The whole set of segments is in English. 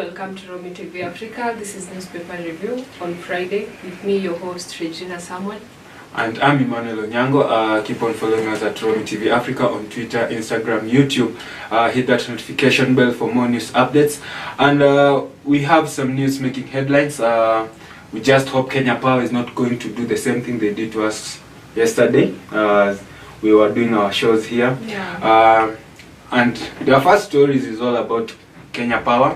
welcome to Romi TV Africa. This is Newspaper Review on Friday with me, your host, Reginah Samuel. And I'm Emmanuel. Keep on following us at Romi TV Africa on Twitter, Instagram, YouTube. Hit that notification bell for more news updates. And we have some news making headlines. We just hope Kenya Power is not going to do the same thing they did to us yesterday. We were doing our shows here. Yeah. And the first stories is all about Kenya Power.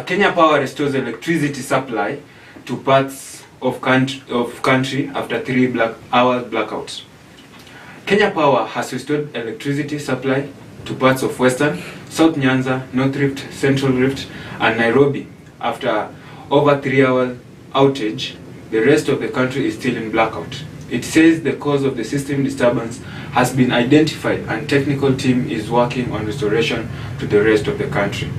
Kenya Power restores electricity supply to parts of country after 3 hour blackouts. Kenya Power has restored electricity supply to parts of Western, South Nyanza, North Rift, Central Rift, and Nairobi after over 3 hour outage. The rest of the country is still in blackout. It says the cause of the system disturbance has been identified and technical team is working on restoration to the rest of the country.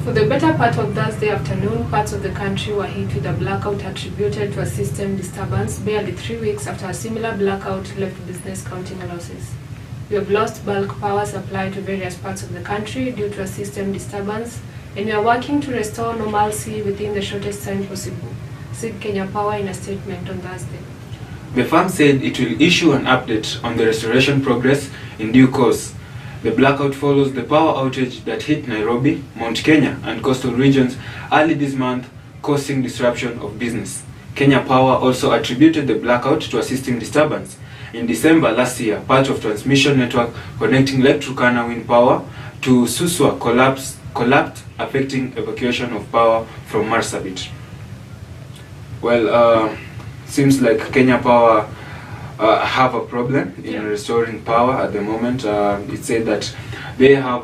For the better part of Thursday afternoon, parts of the country were hit with a blackout attributed to a system disturbance barely 3 weeks after a similar blackout left business counting losses. We have lost bulk power supply to various parts of the country due to a system disturbance, and we are working to restore normalcy within the shortest time possible, said Kenya Power in a statement on Thursday. The firm said it will issue an update on the restoration progress in due course. The blackout follows the power outage that hit Nairobi, Mount Kenya, and coastal regions early this month, causing disruption of business. Kenya Power also attributed the blackout to a system disturbance. In December last year, part of transmission network connecting Lake Turkana wind power to Suswa collapsed, affecting evacuation of power from Marsabit. Well, seems like Kenya Power have a problem in restoring power at the moment. It said that they have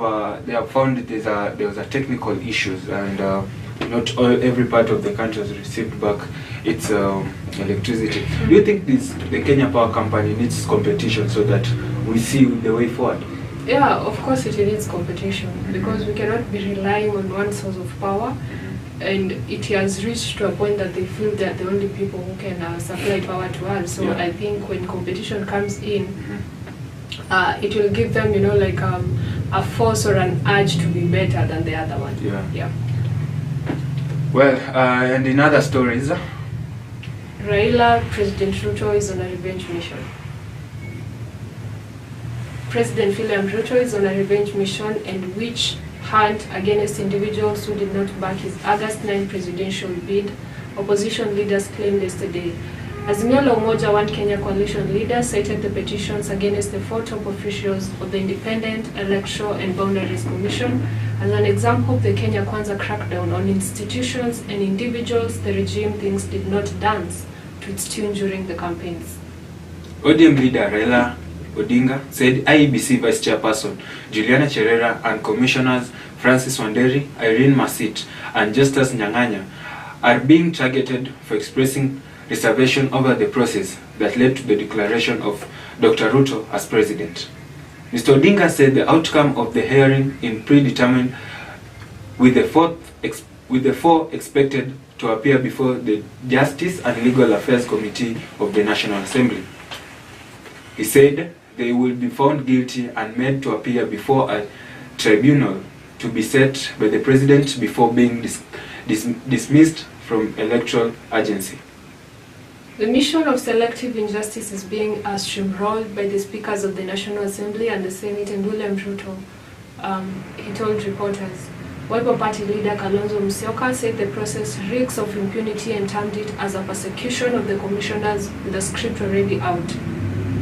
found that there was a technical issues, and not every part of the country has received back its electricity. Do you think the Kenya Power Company needs competition so that we see the way forward? Yeah, of course it needs competition, because we cannot be relying on one source of power. And it has reached to a point that they feel that the only people who can supply power to us. So I think when competition comes in, it will give them, like a force or an urge to be better than the other one. Yeah. Well, and in other stories, President Ruto is on a revenge mission. President William Ruto is on a revenge mission and witch hunt against individuals who did not back his August 9 presidential bid, opposition leaders claimed yesterday. Azimio la Umoja One Kenya coalition leaders cited the petitions against the 4 top officials of the Independent Electoral and Boundaries Commission as an example of the Kenya Kwanza crackdown on institutions and individuals the regime thinks did not dance to its tune during the campaigns. ODM leader Raila Odinga said IEBC Vice Chairperson Juliana Cherera and Commissioners Francis Wanderi, Irene Masit, and Justus Nyang'anya are being targeted for expressing reservation over the process that led to the declaration of Dr. Ruto as president. Mr. Odinga said the outcome of the hearing is predetermined, with the 4 expected to appear before the Justice and Legal Affairs Committee of the National Assembly. He said they will be found guilty and made to appear before a tribunal to be set by the president before being dismissed from electoral agency. The mission of selective injustice is being steamrolled by the speakers of the National Assembly and the Senate and William Ruto, he told reporters. Wiper Party leader Kalonzo Musyoka said the process reeks of impunity and termed it as a persecution of the commissioners with the script already out.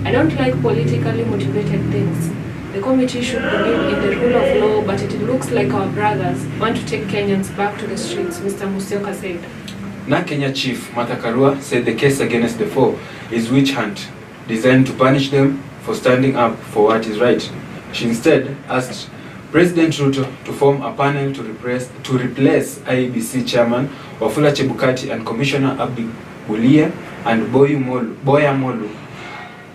I don't like politically motivated things. The committee should believe in the rule of law, but it looks like our brothers want to take Kenyans back to the streets, Mr. Musyoka said. Kenya Chief Martha Karua said the case against the 4 is witch hunt, designed to punish them for standing up for what is right. She instead asked President Ruto to form a panel to replace IEBC Chairman Wafula Chebukati and Commissioner Abdi Gulie and Boya Molu,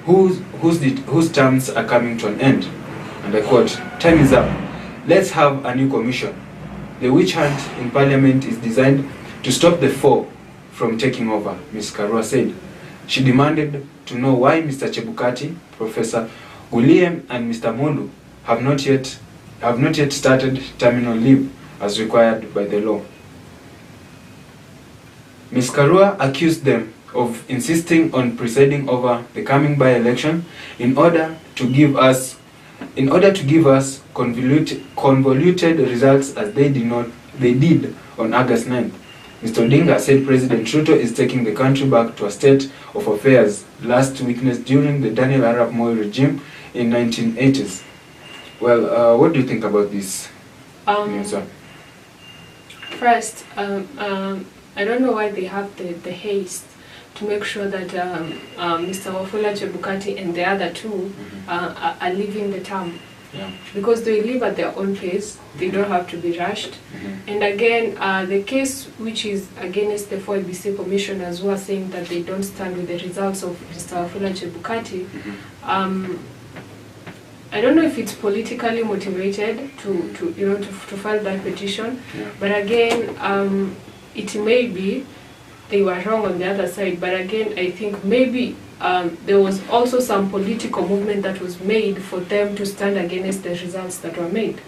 whose terms are coming to an end. And I quote, "Time is up. Let's have a new commission. The witch hunt in Parliament is designed to stop the 4 from taking over," Ms. Karua said. She demanded to know why Mr. Chebukati, Professor Gulie, and Mr. Molu have not yet started terminal leave as required by the law. Ms. Karua accused them of insisting on presiding over the coming by-election in order to give us convoluted results as they did on August 9th. Mr. Odinga said President Ruto is taking the country back to a state of affairs last witnessed during the Daniel Arap Moi regime in 1980s. Well, what do you think about this? First, I don't know why they have the haste to make sure that Mr. Wafula Chebukati and the other two are leaving the term. Yeah. Because they live at their own pace, they don't have to be rushed. And again, the case which is against the 4 ABC commissioners who are saying that they don't stand with the results of Mr. Wafula Chebukati, I don't know if it's politically motivated to file that petition, but again, it may be they were wrong on the other side. But again, I think maybe there was also some political movement that was made for them to stand against the results that were made.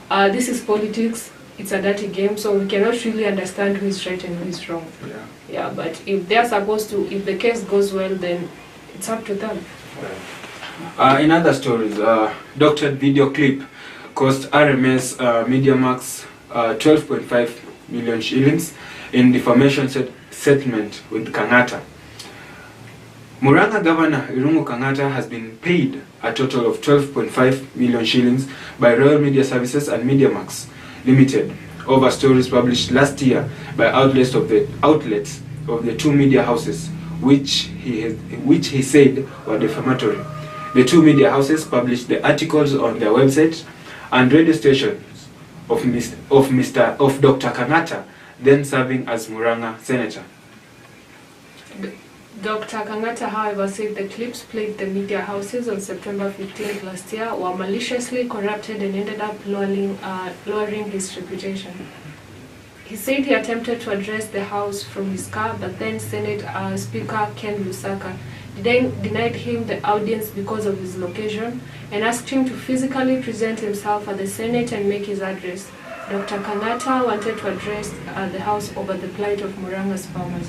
This is politics. It's a dirty game, so we cannot really understand who is right and who is wrong. Yeah, but if they're supposed to, if the case goes well, then it's up to them. In other stories, doctored video clip cost RMS MediaMax 12.5 million shillings in defamation settlement with Kangata. Murang'a Governor Irungu Kangata has been paid a total of 12.5 million shillings by Royal Media Services and MediaMax Limited over stories published last year by outlets of the two media houses, which he said were defamatory. The two media houses published the articles on their website, and radio stations of Dr. Kangata, then serving as Murang'a senator. Dr. Kangata, however, said the clips played the media houses on September 15th last year were maliciously corrupted and ended up lowering his reputation. He said he attempted to address the House from his car, but then Senate Speaker Ken Lusaka denied him the audience because of his location and asked him to physically present himself at the Senate and make his address. Dr. Kangata wanted to address the House over the plight of Murang'a's farmers.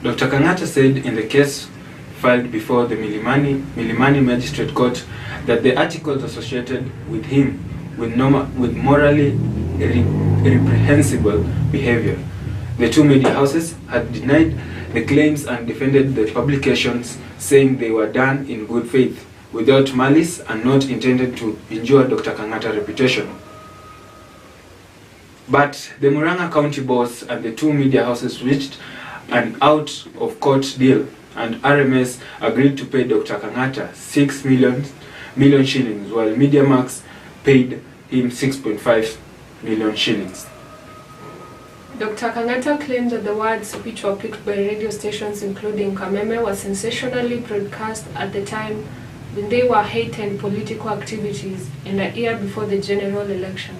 Dr. Kangata said in the case filed before the Milimani Magistrate Court that the articles associated with him with morally reprehensible behavior. The two media houses had denied the claims and defended the publications, saying they were done in good faith, without malice, and not intended to injure Dr. Kangata's reputation. But the Murang'a County boss and the two media houses reached an out-of-court deal, and RMS agreed to pay Dr. Kangata 6 million shillings, while MediaMax paid him 6.5 million shillings. Dr. Kangata claimed that the words which were picked by radio stations including Kameme were sensationally broadcast at the time when they were heightened political activities in a year before the general election.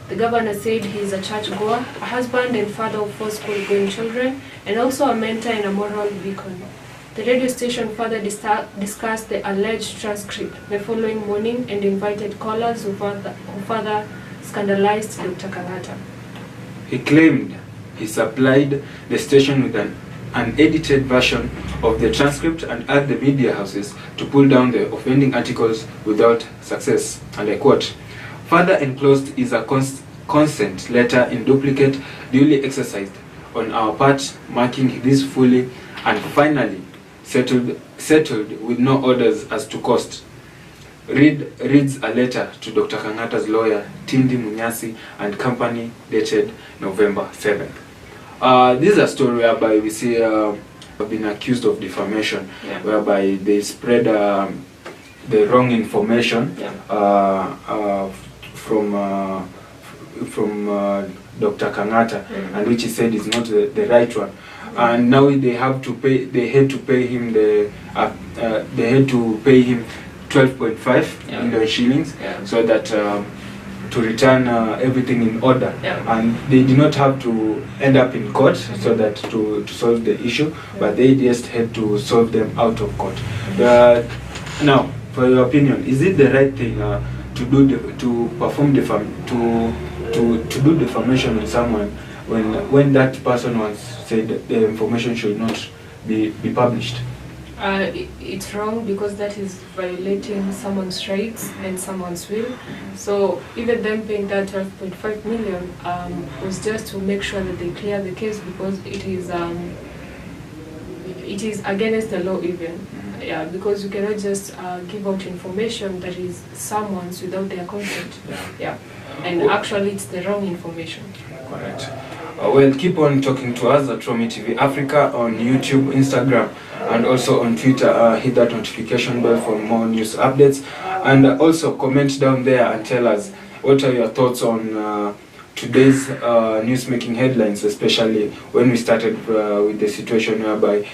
The governor said he is a churchgoer, a husband and father of 4 school-going children, and also a mentor and a moral beacon. The radio station further discussed the alleged transcript the following morning and invited callers who further scandalized Dr. Kangata. He claimed he supplied the station with an unedited version of the transcript and urged the media houses to pull down the offending articles without success. And I quote, "Further enclosed is a consent letter in duplicate duly exercised on our part, marking this fully and finally settled with no orders as to cost." Reads a letter to Dr. Kangata's lawyer, Tindi Munyasi and company, dated November 7th. This is a story whereby we see have been accused of defamation, whereby they spread the wrong information from Dr. Kangata, and which he said is not the right one. And now they have to pay. They had to pay him 12.5 million shillings, so that to return everything in order, and they did not have to end up in court so that to solve the issue, but they just had to solve them out of court. Now, for your opinion, is it the right thing to do defamation on someone when that person once said that the information should not be published? It's wrong because that is violating someone's rights and someone's will. So even them paying that 12.5 million was just to make sure that they clear the case, because it is against the law even. Yeah, because you cannot just give out information that is someone's without their consent. Yeah, and actually it's the wrong information. Correct. Well, keep on talking to us at Romy TV Africa on YouTube, Instagram, and also on Twitter. Hit that notification bell for more news updates, and also comment down there and tell us what are your thoughts on today's news-making headlines, especially when we started with the situation whereby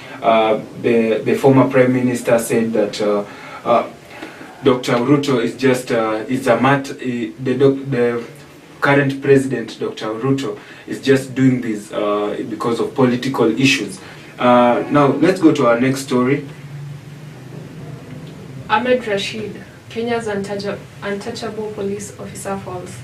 the former Prime Minister said that Dr. Ruto is just the current president, Dr. Ruto, is just doing this because of political issues. Now, let's go to our next story. Ahmed Rashid, Kenya's untouchable police officer, falls.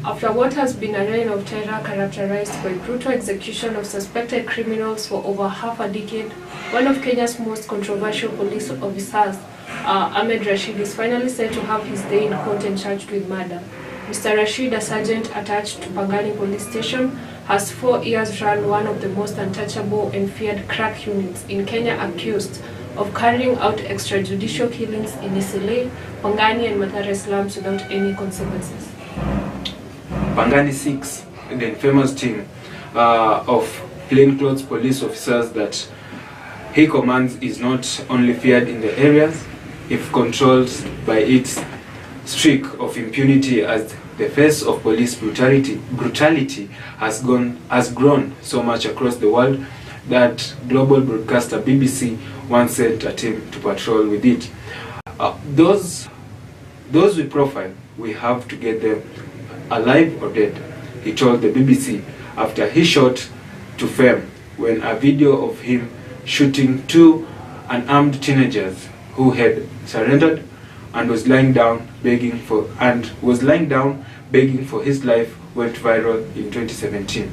After what has been a reign of terror characterized by brutal execution of suspected criminals for over half a decade, one of Kenya's most controversial police officers, Ahmed Rashid, is finally said to have his day in court and charged with murder. Mr. Rashid, a sergeant attached to Pangani Police Station, has 4 years run one of the most untouchable and feared crack units in Kenya, accused of carrying out extrajudicial killings in Isile, Pangani and Mathare slums without any consequences. Pangani 6, the infamous team of plainclothes police officers that he commands, is not only feared in the areas, if controlled by its streak of impunity, as the face of police brutality has grown so much across the world that global broadcaster BBC once sent a team to patrol with it. Those we profile, we have to get them alive or dead, he told the BBC after he shot to fame when a video of him shooting 2 unarmed teenagers who had surrendered and was lying down begging for his life went viral in 2017.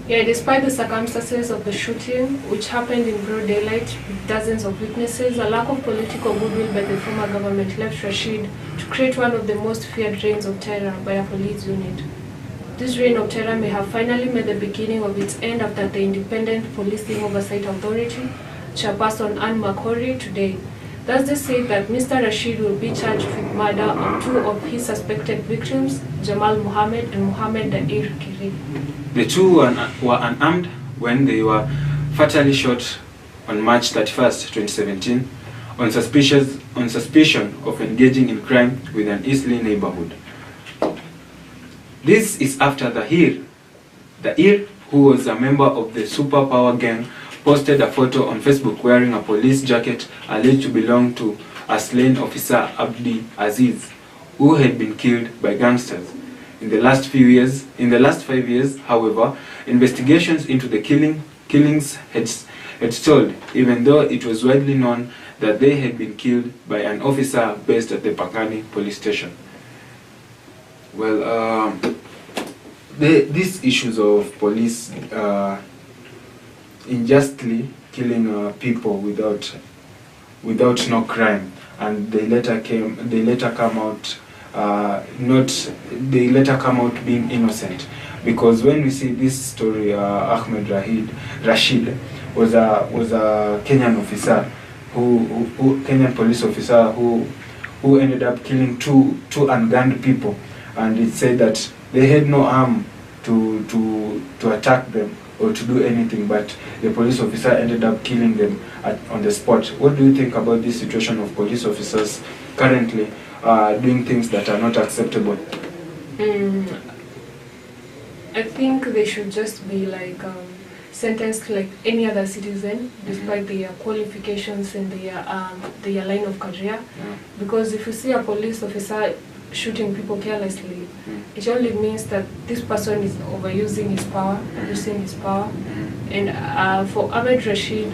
Yeah, despite the circumstances of the shooting, which happened in broad daylight with dozens of witnesses, a lack of political goodwill by the former government left Rashid to create one of the most feared reigns of terror by a police unit. This reign of terror may have finally made the beginning of its end after the Independent Policing Oversight Authority, Chairperson Anne Makori, today. Thus, they say that Mr. Rashid will be charged with murder of 2 of his suspected victims, Jamal Mohammed and Mohammed Dair Kiri. The 2 were unarmed when they were fatally shot on March 31st, 2017, on suspicion of engaging in crime with an Eastleigh neighborhood. This is after Dair, who was a member of the superpower gang, posted a photo on Facebook wearing a police jacket alleged to belong to a slain officer, Abdi Aziz, who had been killed by gangsters. In the last 5 years, however, investigations into the killings had stalled, even though it was widely known that they had been killed by an officer based at the Pangani police station. Well, these issues of police unjustly killing people without no crime, and they later come out being innocent. Because when we see this story, Ahmed Rashid was a Kenyan officer Kenyan police officer who ended up killing two ungunned people, and it said that they had no arm to attack them or to do anything, but the police officer ended up killing them on the spot. What do you think about this situation of police officers currently doing things that are not acceptable? I think they should just be like sentenced like any other citizen, despite their qualifications and their line of career. Because if you see a police officer shooting people carelessly, it only means that this person is overusing his power, abusing his power. And for Ahmed Rashid,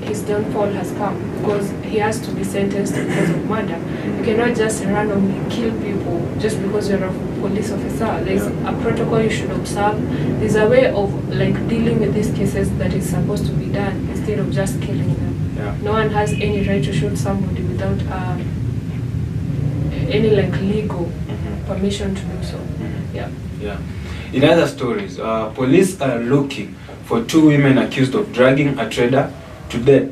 his downfall has come, because he has to be sentenced because of murder. You cannot just randomly kill people just because you're a police officer. There's a protocol you should observe. There's a way of like dealing with these cases that is supposed to be done instead of just killing them. No one has any right to shoot somebody without any like legal permission to do so. In other stories, police are looking for 2 women accused of dragging a trader to death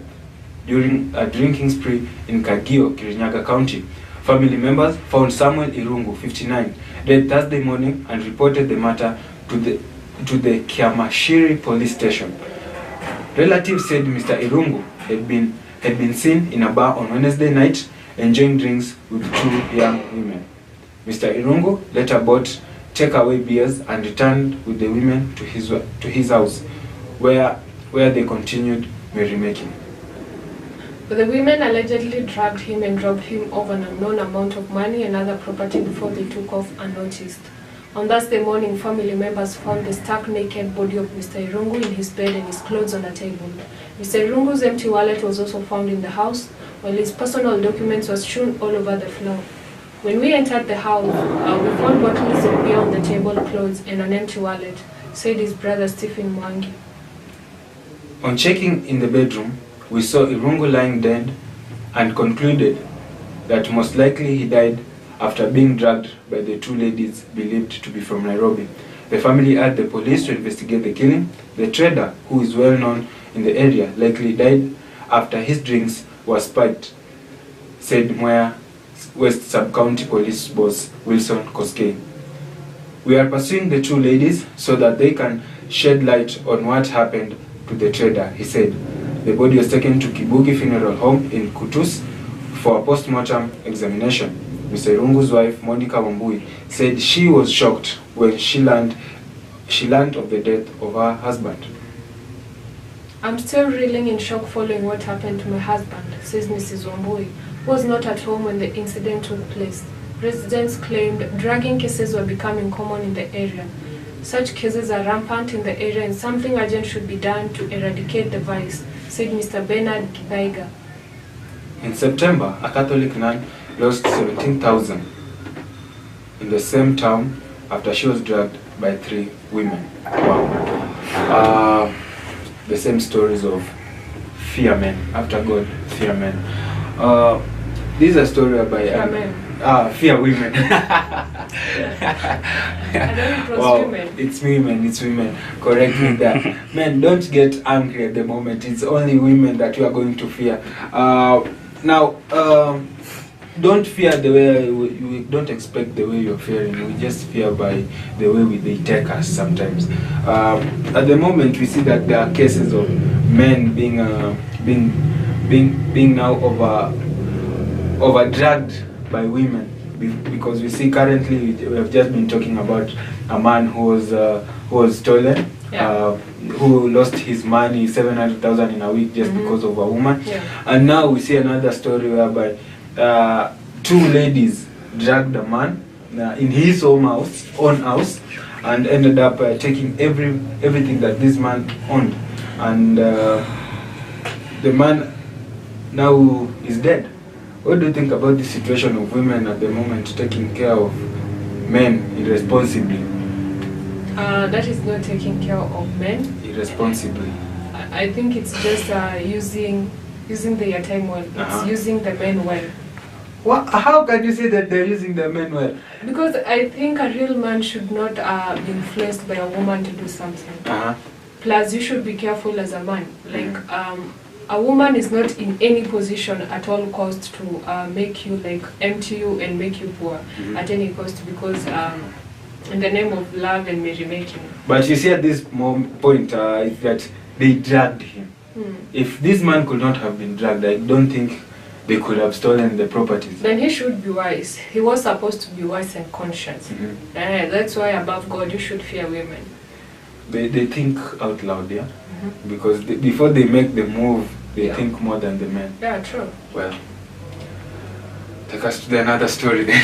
during a drinking spree in Kagio, Kirinyaga County. Family members found Samuel Irungu, 59, dead Thursday morning and reported the matter to the Kiamashiri police station. Relatives said Mr. Irungu had been seen in a bar on Wednesday night enjoying drinks with 2 young women. Mr. Irungu later bought takeaway beers and returned with the women to his house, where they continued merrymaking. The women allegedly dragged him and robbed him of an unknown amount of money and other property before they took off unnoticed. On Thursday morning, family members found the stark naked body of Mr. Irungu in his bed and his clothes on a table. Mr. Irungu's empty wallet was also found in the house, while his personal documents were strewn all over the floor. When we entered the house, we found bottles of beer on the table, clothes, and an empty wallet, said his brother Stephen Mwangi. On checking in the bedroom, we saw Irungu lying dead and concluded that most likely he died after being dragged by the 2 ladies believed to be from Nairobi. The family urged the police to investigate the killing. The trader, who is well known in the area, likely died after his drinks were spiked, said Mwea West Sub-County Police Boss Wilson Koskei. We are pursuing the 2 ladies so that they can shed light on what happened to the trader, he said. The body was taken to Kibugi Funeral Home in Kutus for a post-mortem examination. Mr. Irungu's wife, Monica Wambui, said she was shocked when she learned of the death of her husband. I'm still reeling in shock following what happened to my husband, says Mrs. Wambui, who was not at home when the incident took place. Residents claimed dragging cases were becoming common in the area. Such cases are rampant in the area and something urgent should be done to eradicate the vice, said Mr. Bernard Kibaiga. In September, a Catholic nun lost 17,000 in the same town after she was dragged by 3 women. Wow. The same stories of fear men. After God, fear men. This is a story about fear women. I don't know, it was women. It's women. Correct me there. Men, don't get angry at the moment. It's only women that you are going to fear. Now, don't fear the way you don't expect the way you're fearing. We just fear by the way they take us sometimes. At the moment, we see that there are cases of men being now over dragged by women, because we see currently we have just been talking about a man who was stolen, who lost his money, 700,000 in a week just because of a woman, and now we see another story whereby 2 ladies dragged a man in his own house and ended up taking everything that this man owned, and the man now is dead. What do you think about the situation of women at the moment taking care of men irresponsibly? That is not taking care of men irresponsibly. I think it's just using their time well. It's using the men well. How can you say that they're using the men well? Because I think a real man should not be influenced by a woman to do something. Plus, you should be careful as a man. Like, a woman is not in any position at all cost to make you, like, empty you and make you poor at any cost, because in the name of love and merrymaking. But you see at this point is that they dragged him. If this man could not have been dragged, I don't think they could have stolen the properties. Then he should be wise. He was supposed to be wise and conscious. That's why above God you should fear women. They think out loud, yeah? Because before they make the move, they think more than the men. Yeah, true. Well, take us to another story then.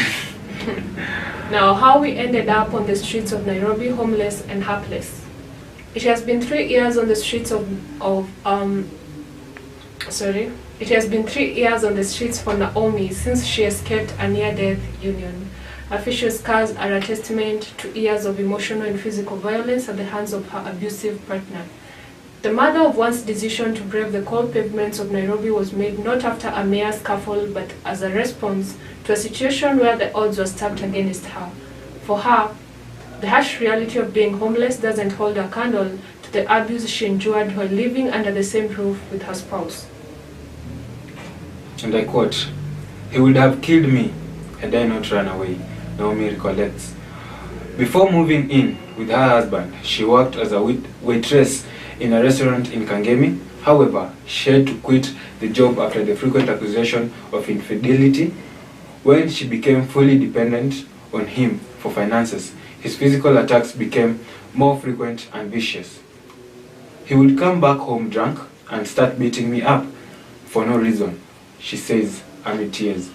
Now, how we ended up on the streets of Nairobi, homeless and helpless. It has been 3 years on the streets of It has been 3 years on the streets for Naomi since she escaped a near-death union. Official scars are a testament to years of emotional and physical violence at the hands of her abusive partner. The mother of one's decision to brave the cold pavements of Nairobi was made not after a mere scuffle, but as a response to a situation where the odds were stacked against her. For her, the harsh reality of being homeless doesn't hold a candle to the abuse she endured while living under the same roof with her spouse. And I quote, "He would have killed me had I not run away," Naomi recollects. Before moving in with her husband, she worked as a waitress in a restaurant in Kangemi. However, she had to quit the job after the frequent accusation of infidelity. When she became fully dependent on him for finances, his physical attacks became more frequent and vicious. "He would come back home drunk and start beating me up for no reason," she says amid tears.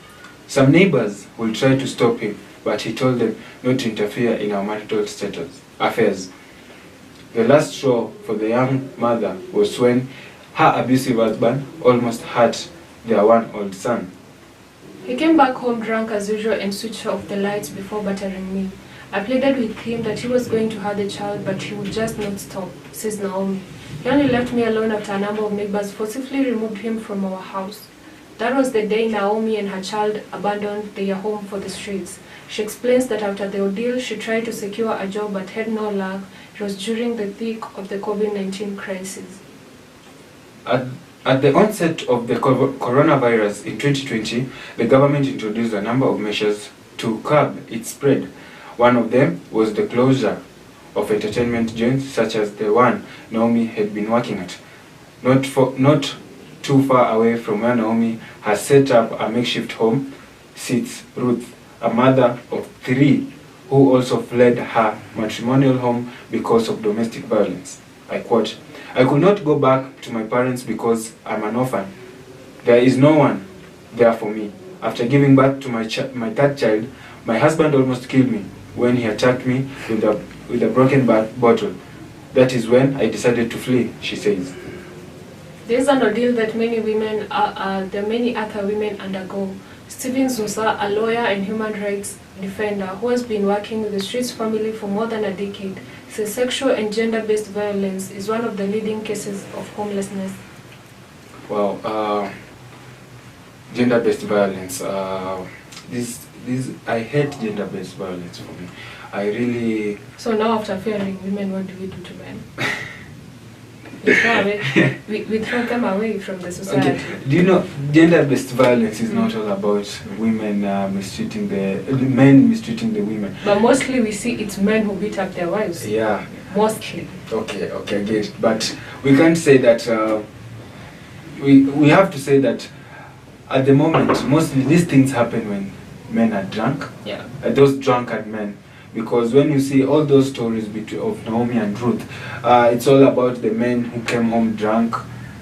Some neighbors will try to stop him, but he told them not to interfere in our marital affairs. The last straw for the young mother was when her abusive husband almost hurt their one-old son. "He came back home drunk as usual and switched off the lights before battering me. I pleaded with him that he was going to hurt the child, but he would just not stop," says Naomi. "He only left me alone after a number of neighbors forcibly removed him from our house." That was the day Naomi and her child abandoned their home for the streets. She explains that after the ordeal, she tried to secure a job but had no luck. It was during the thick of the COVID-19 crisis. At the onset of the coronavirus in 2020, the government introduced a number of measures to curb its spread. One of them was the closure of entertainment joints such as the one Naomi had been working at. Not too far away from where Naomi has set up a makeshift home sits Ruth, a mother of 3 who also fled her matrimonial home because of domestic violence. I quote, "I could not go back to my parents because I'm an orphan. There is no one there for me. After giving birth to my 3rd child, my husband almost killed me when he attacked me with a broken bottle. That is when I decided to flee," she says. There is an ordeal that many other women undergo. Stephen Zusa, a lawyer and human rights defender who has been working with the Streets family for more than a decade, says sexual and gender-based violence is one of the leading cases of homelessness. Wow, gender-based violence. I hate gender-based violence for me. I really... So now after fearing women, what do we do to men? we throw them away from the society. Okay. Do you know, gender-based violence is not all about women mistreating men mistreating the women. But mostly we see it's men who beat up their wives. Yeah. Mostly. Okay, I get it. But we can't say that, we have to say that at the moment, mostly these things happen when men are drunk. Yeah. Those drunkard men. Because when you see all those stories of Naomi and Ruth, it's all about the men who came home drunk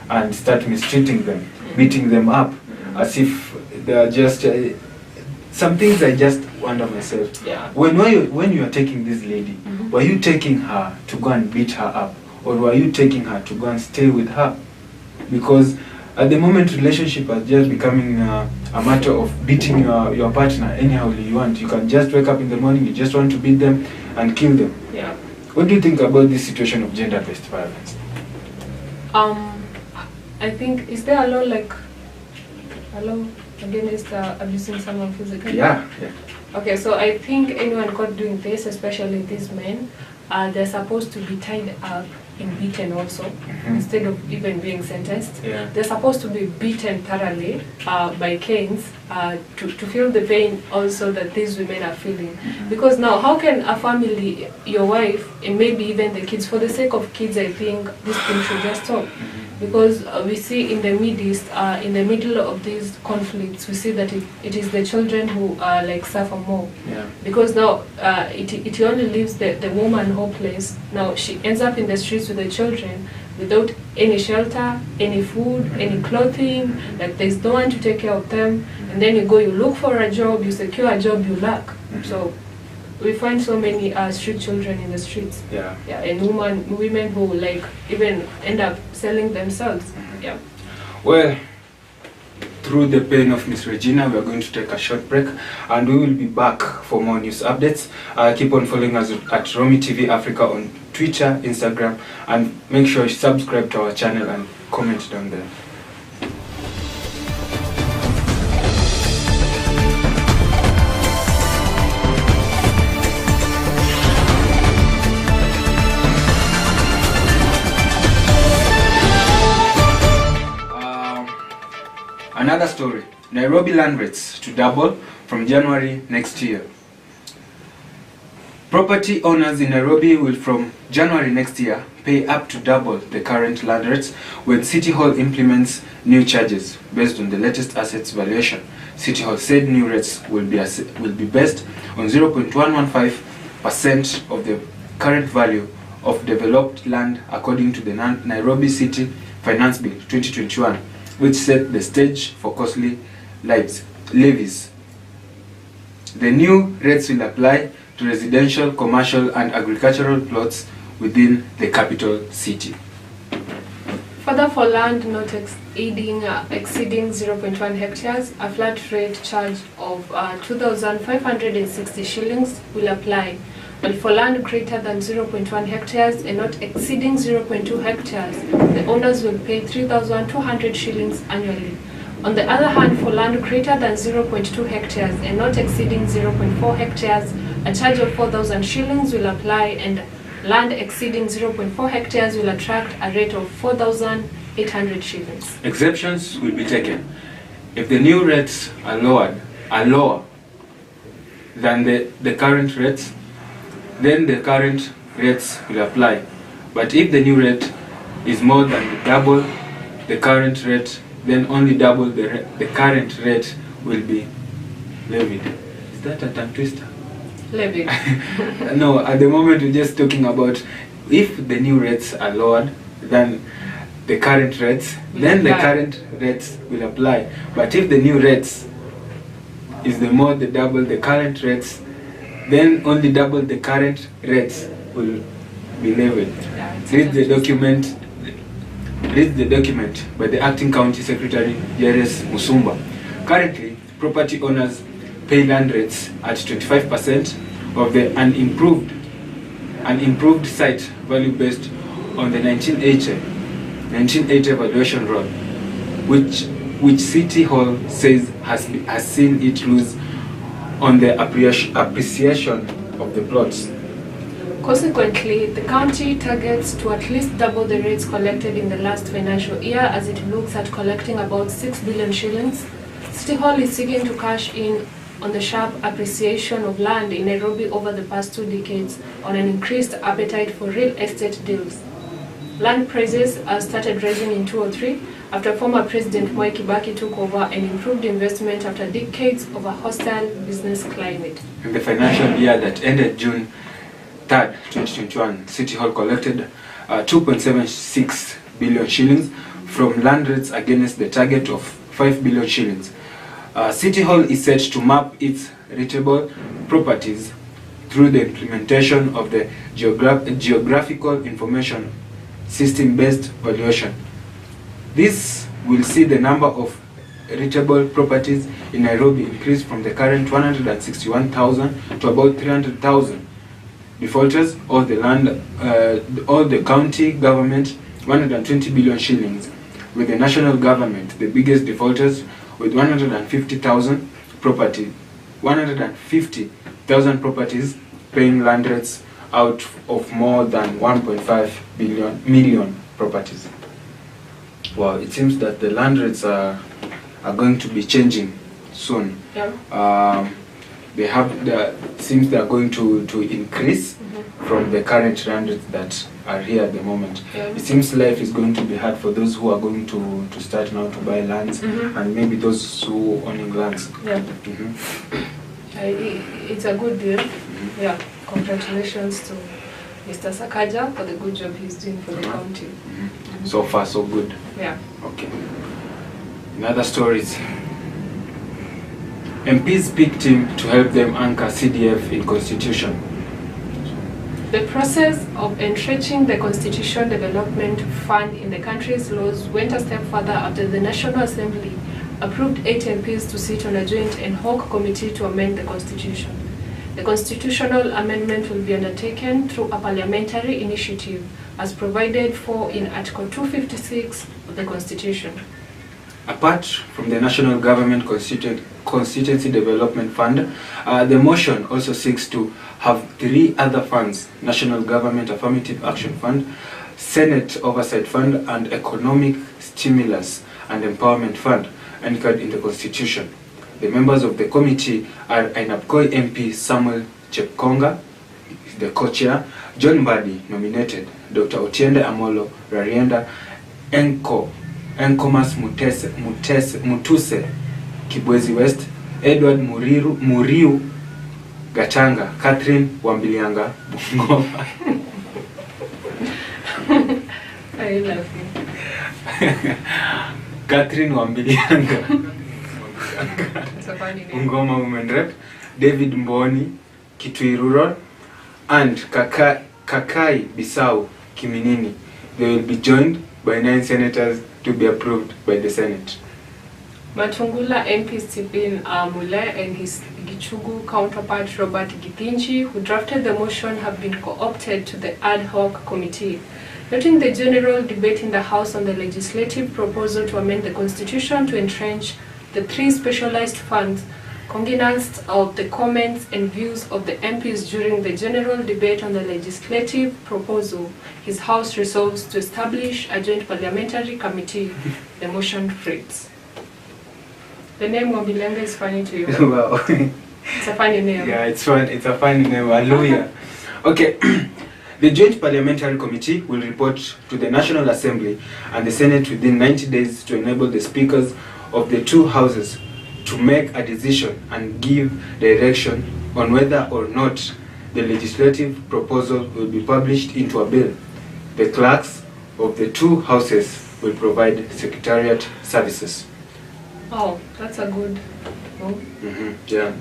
and start mistreating them, beating them up, as if they are just... some things I just wonder myself. Yeah. When you are taking this lady, were you taking her to go and beat her up? Or were you taking her to go and stay with her? Because at the moment, relationship are just becoming a matter of beating your partner anyhow you want. You can just wake up in the morning, you just want to beat them and kill them. Yeah. What do you think about this situation of gender-based violence? I think, is there a law against abusing someone physically? Yeah. Okay, so I think anyone caught doing this, especially these men, they're supposed to be tied up and beaten also, instead of even being sentenced. Yeah. They're supposed to be beaten thoroughly by canes to feel the pain also that these women are feeling. Because now, how can a family, your wife, and maybe even the kids, for the sake of kids, I think this thing should just stop. Because we see in the Middle East, in the middle of these conflicts, we see that it is the children who suffer more. Yeah. Because now it only leaves the woman hopeless. Now she ends up in the streets with the children without any shelter, any food, any clothing. Like there's no one to take care of them. And then you look for a job, you secure a job, you lack. So we find so many street children in the streets. Yeah. Yeah, and women who even end up selling themselves. Yeah. Well, through the pain of Miss Reginah, we are going to take a short break, and we will be back for more news updates. Keep on following us at Romy TV Africa on Twitter, Instagram, and make sure you subscribe to our channel and comment down there. Another story, Nairobi land rates to double from January next year. Property owners in Nairobi will from January next year pay up to double the current land rates when City Hall implements new charges based on the latest assets valuation. City Hall said new rates will be based on 0.115% of the current value of developed land according to the Nairobi City Finance Bill 2021. Which set the stage for costly levies. The new rates will apply to residential, commercial and agricultural plots within the capital city. Further, for land not exceeding 0.1 hectares, a flat rate charge of 2,560 shillings will apply. But for land greater than 0.1 hectares and not exceeding 0.2 hectares, the owners will pay 3,200 shillings annually. On the other hand, for land greater than 0.2 hectares and not exceeding 0.4 hectares, a charge of 4,000 shillings will apply, and land exceeding 0.4 hectares will attract a rate of 4,800 shillings. Exemptions will be taken. If the new rates are lower than the current rates, then the current rates will apply. But if the new rate is more than double the current rate, then only double the current rate will be levied. Is that a tongue twister? Levied. No, at the moment we're just talking about if the new rates are lowered than the current rates, then the current rates will apply. But if the new rates is double the current rates, then only double the current rates will be levied. Read the document by the Acting County Secretary Jairus Musumba. Currently, property owners pay land rates at 25% of the unimproved site value based on the 1980 valuation roll, which City Hall says has seen it lose on the appreciation of the plots. Consequently, the county targets to at least double the rates collected in the last financial year, as it looks at collecting about 6 billion shillings. City Hall is seeking to cash in on the sharp appreciation of land in Nairobi over the past 2 decades on an increased appetite for real estate deals. Land prices started rising in 2003 after former President Mwai Kibaki took over and improved investment after decades of a hostile business climate. In the financial year that ended June 3rd, 2021, City Hall collected 2.76 billion shillings from land rates against the target of 5 billion shillings. City Hall is set to map its rateable properties through the implementation of the geographical information system-based valuation. This will see the number of rateable properties in Nairobi increase from the current 161,000 to about 300,000. Defaulters or the county government 120 billion shillings, with the national government the biggest defaulters with 150,000 properties paying land rates out of more than 1.5 million properties. Well, it seems that the land rates are going to be changing soon. Yeah. Seems they are going to increase from the current land rates that are here at the moment. Yeah. It seems life is going to be hard for those who are going to start now to buy lands, and maybe those who owning lands. Yeah. It's a good deal. Yeah. Congratulations to Mr. Sakaja for the good job he's doing for the county. So far, so good. Yeah. Okay. In other stories, MPs picked him to help them anchor CDF in Constitution. The process of entrenching the Constitution Development Fund in the country's laws went a step further after the National Assembly approved 8 MPs to sit on a joint ad hoc committee to amend the Constitution. The constitutional amendment will be undertaken through a parliamentary initiative as provided for in Article 256 of the Constitution. Apart from the National Government Constituency Development Fund, the motion also seeks to have 3 other funds: National Government Affirmative Action Fund, Senate Oversight Fund, and Economic Stimulus and Empowerment Fund, anchored in the Constitution. The members of the committee are Ainabkoi MP Samuel Chepkonga, the co-chair, John Mbadi, nominated, Dr. Otiende Amolo Rarienda, Enkomas Mutuse Kibwezi West, Edward Muriu Gatanga, Catherine Wambilianga Bungoma. Are you laughing? Catherine Wambilianga It's a funny name. Bungoma Women Rep, David Mboni Kitui Rural, and Kakai Bisau Kiminini. They will be joined by 9 senators to be approved by the Senate. Matungula MP Stephen Mule and his Gichugu counterpart Robert Githinji, who drafted the motion, have been co-opted to the ad hoc committee. Noting the general debate in the House on the legislative proposal to amend the Constitution to entrench the 3 specialized funds, cognizant of the comments and views of the MPs during the general debate on the legislative proposal, his House resolves to establish a joint parliamentary committee. The motion reads. The name Wambilenga is funny to you. Wow. It's a funny name. Yeah, it's fun. It's a funny name. Hallelujah. Okay. The Joint Parliamentary Committee will report to the National Assembly and the Senate within 90 days to enable the speakers of the 2 houses to make a decision and give direction on whether or not the legislative proposal will be published into a bill. The clerks of the 2 houses will provide secretariat services. Oh, that's a good move. Yeah.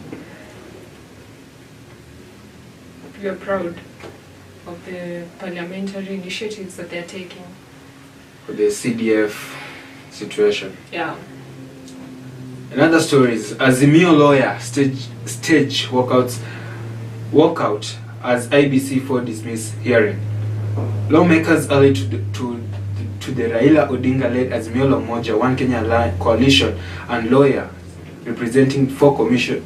We are proud of the parliamentary initiatives that they're taking. For the CDF situation. Yeah. Another story is Azimio lawyer stage walkout as IBC4 dismiss hearing. Lawmakers allied to the Raila Odinga-led Azimio la Umoja One Kenya coalition and lawyer representing 4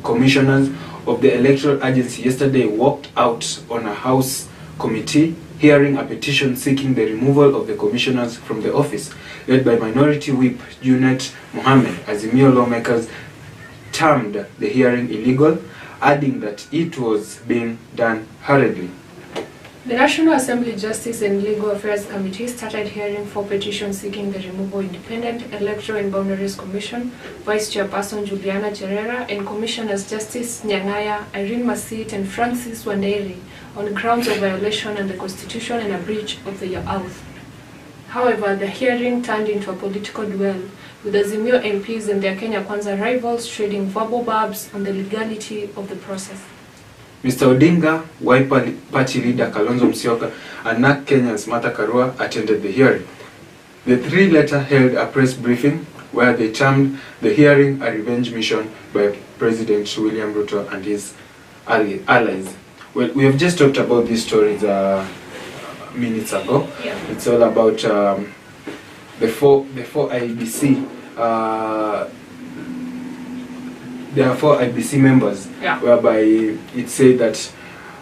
commissioners of the electoral agency yesterday walked out on a House committee hearing a petition seeking the removal of the commissioners from the office, led by Minority Whip Junet Mohammed. Azimio lawmakers termed the hearing illegal, adding that it was being done hurriedly. The National Assembly Justice and Legal Affairs Committee started hearing 4 petitions seeking the removal of Independent Electoral and Boundaries Commission, Vice Chairperson Juliana Cherera, and Commissioners Justice Nyang'aya, Irene Masit, and Francis Wanderi on grounds of violation of the Constitution and a breach of the oath. However, the hearing turned into a political duel, with Azimio MPs and their Kenya Kwanza rivals trading verbal barbs on the legality of the process. Mr. Odinga, Wiper Party leader Kalonzo Musyoka, and NARC Kenya's Martha Karua attended the hearing. The 3 later held a press briefing where they termed the hearing a revenge mission by President William Ruto and his allies. Well, we have just talked about these stories minutes ago. Yeah. It's all about the four IBC. There are 4 IBC members, Yeah. whereby it said that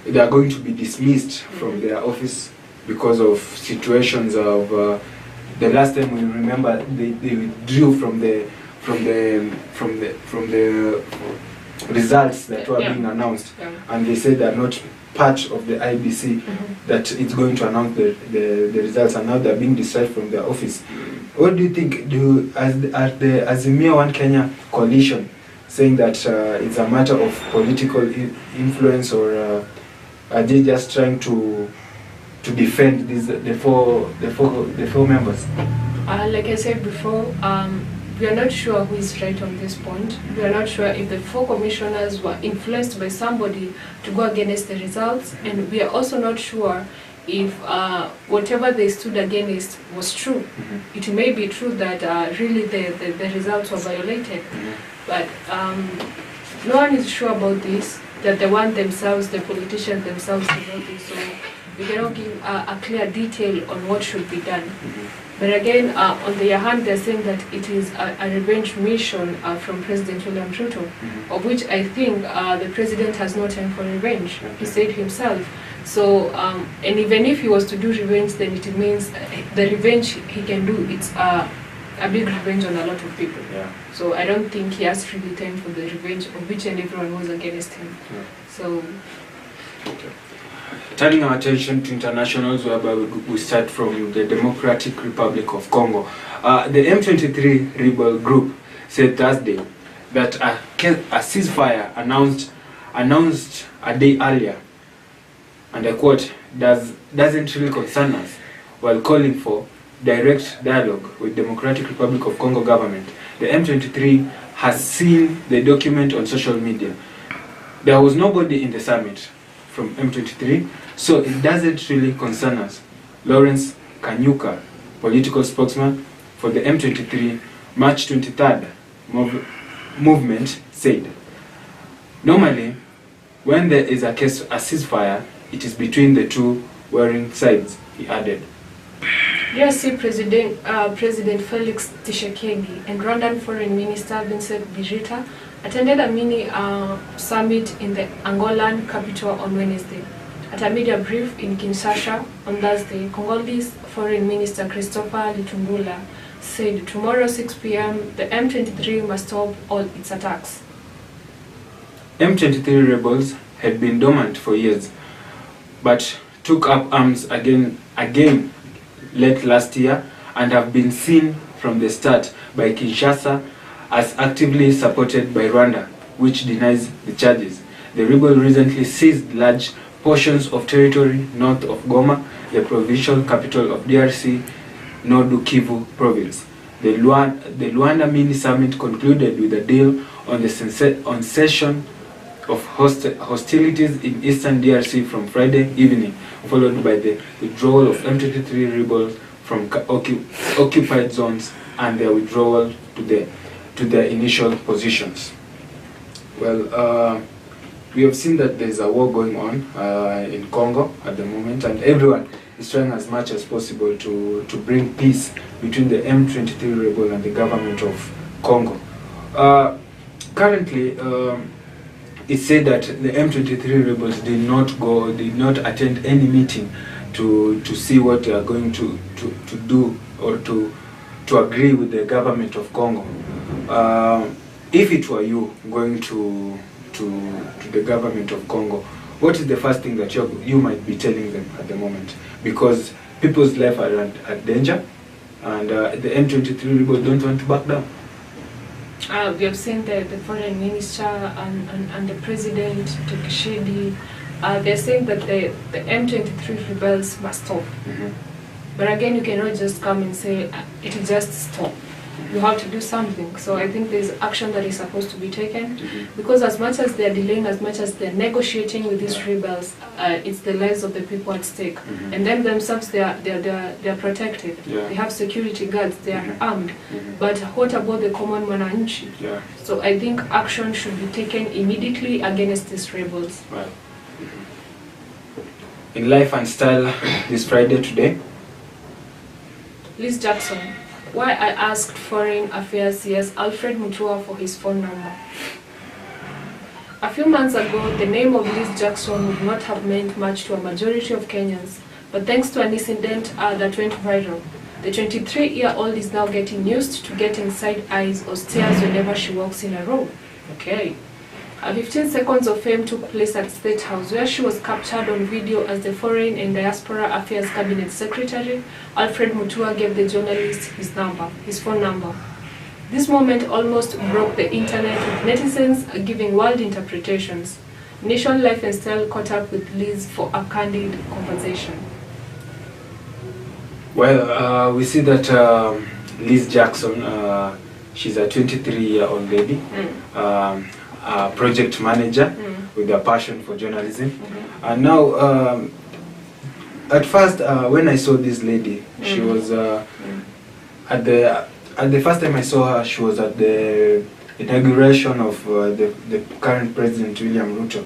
they are going to be dismissed from their office because of situations of the last time we remember they withdrew from the results that were being announced, and they said they are not part of the IBC that it's going to announce the results, and now they are being discharged from their office. What do you think? Are the Azimio One Kenya coalition saying that it's a matter of political influence, or are they just trying to defend the four members? Like I said before, we are not sure who is right on this point. We are not sure if the 4 commissioners were influenced by somebody to go against the results, and we are also not sure if whatever they stood against was true. It may be true that really the results were violated, but no one is sure about this, that the one themselves, the politicians themselves, did not do so. We cannot give a clear detail on what should be done. But again, on the other hand, they're saying that it is a revenge mission from President William Ruto, of which I think the president has no time for revenge. He said himself. So, and even if he was to do revenge, then it means the revenge he can do, it's a big revenge on a lot of people. So I don't think he has really time for the revenge of which and everyone was against him. So. Turning our attention to internationals, whereby we start from the Democratic Republic of Congo. The M23 rebel group said Thursday that a ceasefire announced a day earlier, and I quote, doesn't really concern us, while calling for direct dialogue with Democratic Republic of Congo government. The M23 has seen the document on social media. There was nobody in the summit from M23, so it doesn't really concern us. Lawrence Kanyuka, political spokesman for the M23 March 23rd movement, said, "Normally, when there is a ceasefire, it is between the two warring sides," he added. DRC President Felix Tshisekedi and Rwandan Foreign Minister Vincent Biruta attended a mini summit in the Angolan capital on Wednesday. At a media brief in Kinshasa on Thursday, Congolese Foreign Minister Christopher Litundula said tomorrow 6 p.m. the M23 must stop all its attacks. M23 rebels had been dormant for years, but took up arms again late last year and have been seen from the start by Kinshasa as actively supported by Rwanda, which denies the charges. The rebel recently seized large portions of territory north of Goma, the provincial capital of DRC, Nord Kivu province. The Luanda mini-summit concluded with a deal on the cessation of hostilities in eastern DRC from Friday evening, followed by the withdrawal of M23 rebels from occupied zones and their withdrawal to their initial positions. Well, we have seen that there is a war going on in Congo at the moment, and everyone is trying as much as possible to bring peace between the M23 rebel and the government of Congo. Currently, it's said that the M23 rebels did not attend any meeting to see what they are going to do or to agree with the government of Congo. If it were you going to the government of Congo, what is the first thing that you might be telling them at the moment? Because people's life are at danger, and the M23 rebels don't want to back down. We have seen the foreign minister and the president, Tshisekedi, they're saying that the M23 rebels must stop. But again, you cannot just come and say it will just stop. You have to do something. So I think there's action that is supposed to be taken, because as much as they're delaying, as much as they're negotiating with these rebels, it's the lives of the people at stake. And them themselves, they're protected. They have security guards, they are armed. But what about the common mwananchi? So I think action should be taken immediately against these rebels. Right. In Life and Style this Friday today, Liz Jackson. Why I asked Foreign Affairs CS Alfred Mutua for his phone number. A few months ago, the name of Liz Jackson would not have meant much to a majority of Kenyans, but thanks to an incident that went viral, the 23-year-old is now getting used to getting side eyes or stares whenever she walks in a room. Okay. 15 seconds of fame took place at State House, where she was captured on video as the Foreign and Diaspora Affairs Cabinet Secretary, Alfred Mutua, gave the journalist his phone number. This moment almost broke the internet, with netizens giving wild interpretations. Nation Life and Style caught up with Liz for a candid conversation. Well, we see that Liz Jackson She's a 23-year-old lady, a project manager with a passion for journalism. And now, at first, when I saw this lady, she was at the first time I saw her, she was at the inauguration of the current president William Ruto,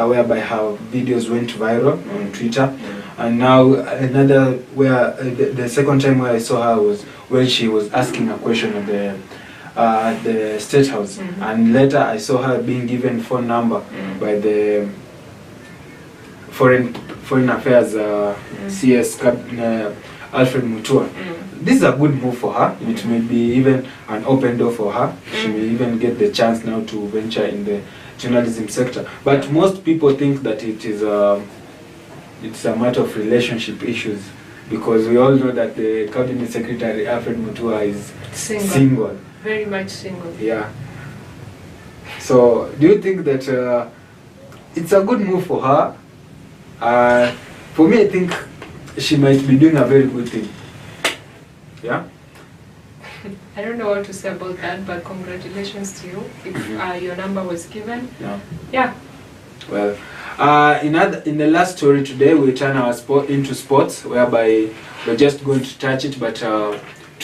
whereby her videos went viral on Twitter. And now another where the second time where I saw her was when she was asking a question at the State House, and later I saw her being given phone number by the Foreign Affairs CS Alfred Mutua. This is a good move for her. It may be even an open door for her. She may even get the chance now to venture in the journalism sector. But most people think that it's a matter of relationship issues, because we all know that the Cabinet Secretary Alfred Mutua is single. Very much single. Yeah. So, do you think that it's a good move for her? For me, I think she might be doing a very good thing. Yeah? I don't know what to say about that, but congratulations to you if your number was given. Yeah. Well, in the last story today, we turn our into sports, whereby we're just going to touch it, but to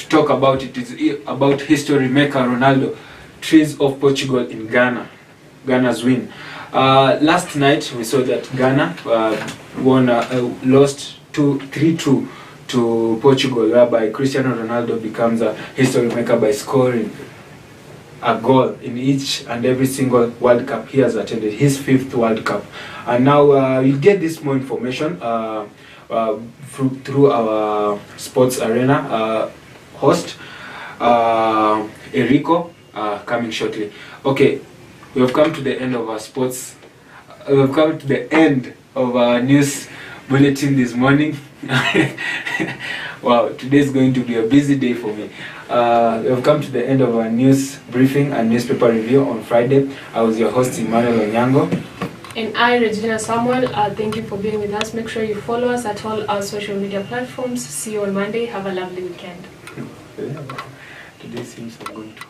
talk about it is about history maker Ronaldo, trees of Portugal in Ghana. Ghana's win. Last night we saw that Ghana lost 3-2 to Portugal, whereby Cristiano Ronaldo becomes a history maker by scoring a goal in each and every single World Cup he has attended, his 5th World Cup. And now you get this more information through our sports arena host, Erico, coming shortly. Okay, we have come to the end of our sports. We have come to the end of our news bulletin this morning. Wow, today is going to be a busy day for me. We have come to the end of our news briefing and newspaper review on Friday. I was your host, Emmanuel Onyango. And I, Reginah Samuel, thank you for being with us. Make sure you follow us at all our social media platforms. See you on Monday. Have a lovely weekend. Today seems I'm going to